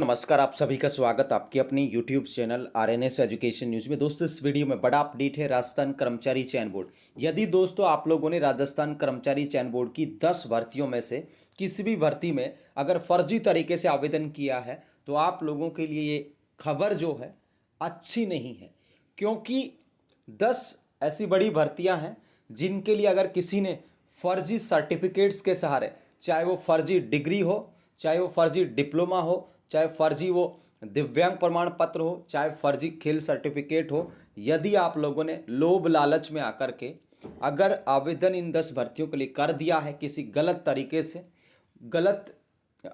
नमस्कार, आप सभी का स्वागत आपके अपने YouTube channel RNS education news में। दोस्तों इस वीडियो में बड़ा अपडेट है राजस्थान कर्मचारी चयन बोर्ड। यदि दोस्तों आप लोगों ने राजस्थान कर्मचारी चयन बोर्ड की 10 भर्तियों में से किसी भी भर्ती में अगर फर्जी तरीके से आवेदन किया है तो आप लोगों के लिए ये खबर जो है अच्छी नहीं है, क्योंकि 10 ऐसी बड़ी भर्तियां हैं जिनके लिए अगर किसी ने फर्जी सर्टिफिकेट्स के सहारे, चाहे वो फर्जी डिग्री हो, चाहे वो फर्जी डिप्लोमा हो, चाहे फर्जी वो दिव्यांग प्रमाण पत्र हो, चाहे फर्जी खेल सर्टिफिकेट हो, यदि आप लोगों ने लोभ लालच में आकर के अगर आवेदन इन 10 भर्तियों के लिए कर दिया है किसी गलत तरीके से, गलत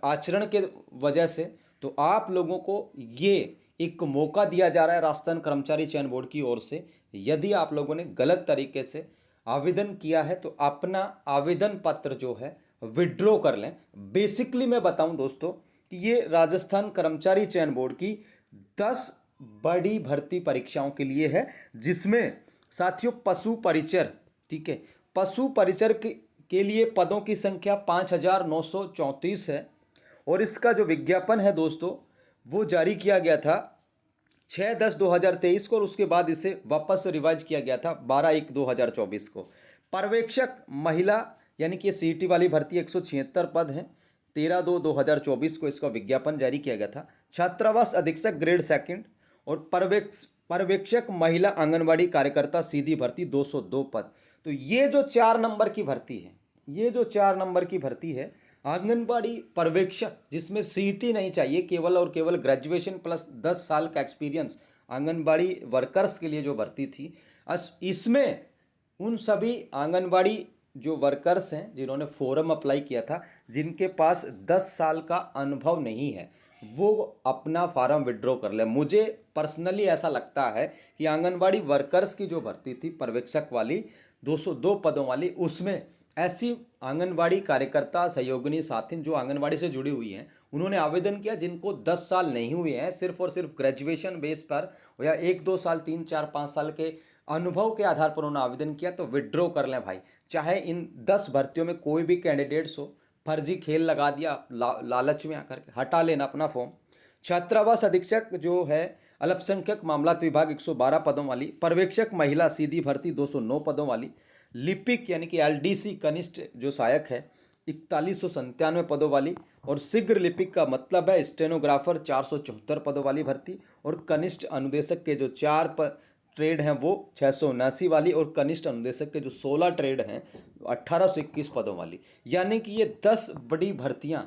आचरण के वजह से, तो आप लोगों को ये एक मौका दिया जा रहा है राजस्थान कर्मचारी चयन बोर्ड की ओर से। यदि आप लोगों ने गलत तरीके से आवेदन किया है तो अपना आवेदन पत्र जो है विड्रॉ कर लें। बेसिकली मैं बताऊं दोस्तों कि ये राजस्थान कर्मचारी चयन बोर्ड की 10 बड़ी भर्ती परीक्षाओं के लिए है, जिसमें साथियों पशु परिचर, ठीक है, पशु परिचर के लिए पदों की संख्या 5,934 है और इसका जो विज्ञापन है दोस्तों वो जारी किया गया था 6/10/2023 को और उसके बाद इसे वापस रिवाइज किया गया था 12/1/2024 को। पर्यवेक्षक महिला यानी कि सीईटी वाली भर्ती 176 पद हैं, 13/2/2024 को इसका विज्ञापन जारी किया गया था। छात्रावास अधीक्षक ग्रेड सेकंड और पर्यवेक्षक महिला आंगनबाड़ी कार्यकर्ता सीधी भर्ती 202 पद। तो ये जो 4 नंबर की भर्ती है, ये जो 4 नंबर की भर्ती है आंगनबाड़ी पर्यवेक्षक, जिसमें सीईटी नहीं चाहिए, केवल और केवल ग्रेजुएशन प्लस 10 साल का एक्सपीरियंस आंगनबाड़ी वर्कर्स के लिए जो भर्ती थी, इसमें उन सभी आंगनबाड़ी जो वर्कर्स हैं जिन्होंने फॉर्म अप्लाई किया था, जिनके पास 10 साल का अनुभव नहीं है, वो अपना फार्म विड्रॉ कर ले। मुझे पर्सनली ऐसा लगता है कि आंगनबाड़ी वर्कर्स की जो भर्ती थी पर्यवेक्षक वाली 202 पदों वाली, उसमें ऐसी आंगनबाड़ी कार्यकर्ता सहयोगिनी साथी जो आंगनबाड़ी से जुड़ी हुई हैं, उन्होंने आवेदन किया जिनको 10 साल नहीं हुए हैं, सिर्फ और सिर्फ ग्रेजुएशन बेस पर या 1-2 साल 3-4-5 साल के अनुभव के आधार पर उन्होंने आवेदन किया, तो विड्रॉ कर लें भाई। चाहे इन 10 भर्तियों में कोई भी कैंडिडेट्स हो, फर्जी खेल लगा दिया लालच में आकर के, हटा लेना अपना फॉर्म। छात्रावास अधीक्षक जो है अल्पसंख्यक मामलात विभाग 112 पदों वाली, पर्यवेक्षक महिला सीधी भर्ती 209 पदों वाली, लिपिक यानी कि एलडीसी कनिष्ठ जो सहायक है 4197 पदों वाली, और शीघ्र लिपिक का मतलब है स्टेनोग्राफर 474 पदों वाली भर्ती, और कनिष्ठ अनुदेशक के जो 4 ट्रेड हैं वो 679 वाली, और कनिष्ठ अनुदेशक के जो 16 ट्रेड हैं 1821 पदों वाली। यानी कि ये 10 बड़ी भर्तियां,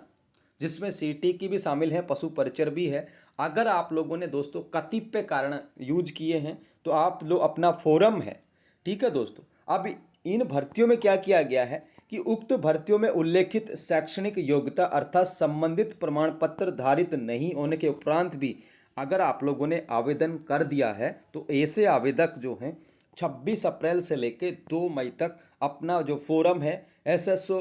जिसमें सीटी की भी शामिल है, पशु परिचर भी है। अगर आप लोगों ने दोस्तों कतिपय कारण यूज किए हैं तो आप लोग अपना फोरम है, ठीक है दोस्तों। अब इन भर्तियों में क्या किया गया है कि उक्त भर्तियों में उल्लेखित शैक्षणिक योग्यता अर्थात संबंधित प्रमाण पत्र धारित नहीं होने के उपरांत भी अगर आप लोगों ने आवेदन कर दिया है तो ऐसे आवेदक जो हैं 26 अप्रैल से लेकर 2 मई तक अपना जो फोरम है एसएसओ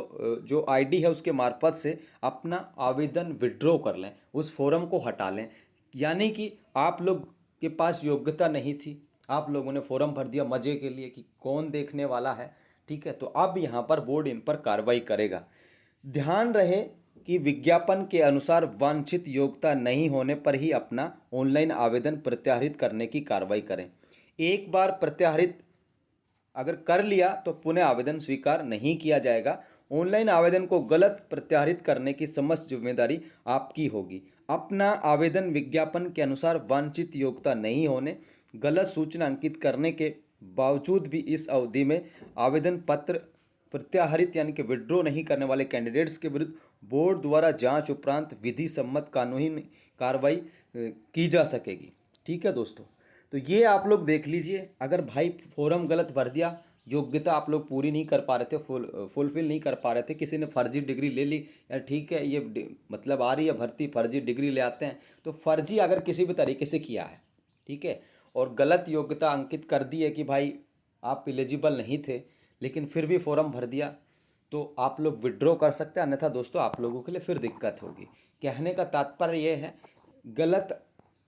जो आईडी है उसके मार्फत से अपना आवेदन विड्रॉ कर लें, उस फोरम को हटा लें। यानी कि आप लोग के पास योग्यता नहीं थी, आप लोगों ने फॉर्म भर दिया मज़े के लिए कि कौन देखने वाला है, ठीक है, तो अब यहाँ पर बोर्ड इन पर कार्रवाई करेगा। ध्यान रहे कि विज्ञापन के अनुसार वांछित योग्यता नहीं होने पर ही अपना ऑनलाइन आवेदन प्रत्याहृत करने की कार्रवाई करें। एक बार प्रत्याहृत अगर कर लिया तो पुनः आवेदन स्वीकार नहीं किया जाएगा। ऑनलाइन आवेदन को गलत प्रत्याहृत करने की समस्त जिम्मेदारी आपकी होगी। अपना आवेदन विज्ञापन के अनुसार वांछित योग्यता नहीं होने, गलत सूचना अंकित करने के बावजूद भी इस अवधि में आवेदन पत्र प्रत्याहरित यानी कि विड्रॉ नहीं करने वाले कैंडिडेट्स के विरुद्ध बोर्ड द्वारा जांच उपरांत विधि सम्मत कानूनी कार्रवाई की जा सकेगी। ठीक है दोस्तों, तो ये आप लोग देख लीजिए। अगर भाई फॉर्म गलत भर दिया, योग्यता आप लोग पूरी नहीं कर पा रहे थे, फुलफिल नहीं कर पा रहे थे, किसी ने फर्जी डिग्री ले ली, यार ठीक है ये मतलब आ रही है भर्ती, फर्जी डिग्री ले आते हैं, तो फर्जी अगर किसी भी तरीके से किया है, ठीक है, और गलत योग्यता अंकित कर दी है कि भाई आप एलिजिबल नहीं थे लेकिन फिर भी फॉर्म भर दिया, तो आप लोग विड्रॉ कर सकते हैं, अन्यथा दोस्तों आप लोगों के लिए फिर दिक्कत होगी। कहने का तात्पर्य ये है, गलत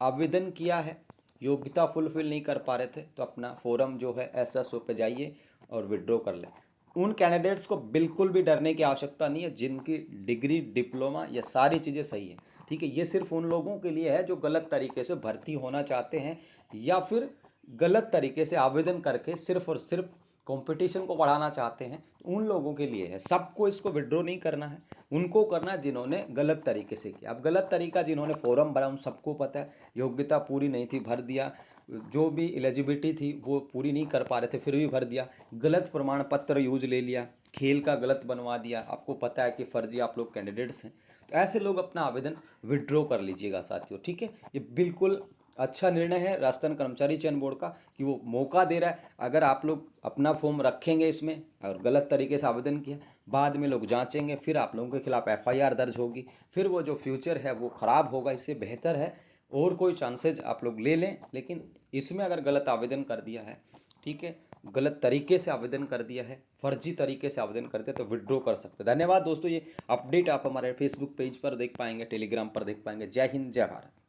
आवेदन किया है, योग्यता फुलफिल नहीं कर पा रहे थे, तो अपना फॉर्म जो है एसएसओ पे जाइए और विड्रॉ कर लें। उन कैंडिडेट्स को बिल्कुल भी डरने की आवश्यकता नहीं है जिनकी डिग्री डिप्लोमा या सारी चीज़ें सही है। ठीक है, ये सिर्फ उन लोगों के लिए है जो गलत तरीके से भर्ती होना चाहते हैं या फिर गलत तरीके से आवेदन करके सिर्फ और सिर्फ कंपटीशन को बढ़ाना चाहते हैं, तो उन लोगों के लिए है। सबको इसको विड्रॉ नहीं करना है, उनको करना है जिन्होंने गलत तरीके से किया। अब गलत तरीका जिन्होंने फॉर्म भरा उन सबको पता है, योग्यता पूरी नहीं थी भर दिया, जो भी एलिजिबिलिटी थी वो पूरी नहीं कर पा रहे थे फिर भी भर दिया, गलत प्रमाण पत्र यूज ले लिया, खेल का गलत बनवा दिया, आपको पता है कि फर्जी आप लोग कैंडिडेट्स हैं, तो ऐसे लोग अपना आवेदन विड्रॉ कर लीजिएगा साथियों। ठीक है, ये बिल्कुल अच्छा निर्णय है राजस्थान कर्मचारी चयन बोर्ड का कि वो मौका दे रहा है। अगर आप लोग अपना फॉर्म रखेंगे इसमें और गलत तरीके से आवेदन किया, बाद में लोग जांचेंगे, फिर आप लोगों के खिलाफ एफआईआर दर्ज होगी, फिर वो जो फ्यूचर है वो ख़राब होगा। इससे बेहतर है और कोई चांसेज आप लोग ले लें, लेकिन इसमें अगर गलत आवेदन कर दिया है, ठीक है, गलत तरीके से आवेदन कर दिया है, फर्जी तरीके से आवेदन करते हैं, तो विड्रॉ कर सकते हैं। धन्यवाद दोस्तों, ये अपडेट आप हमारे फेसबुक पेज पर देख पाएंगे, टेलीग्राम पर देख पाएंगे। जय हिंद, जय भारत।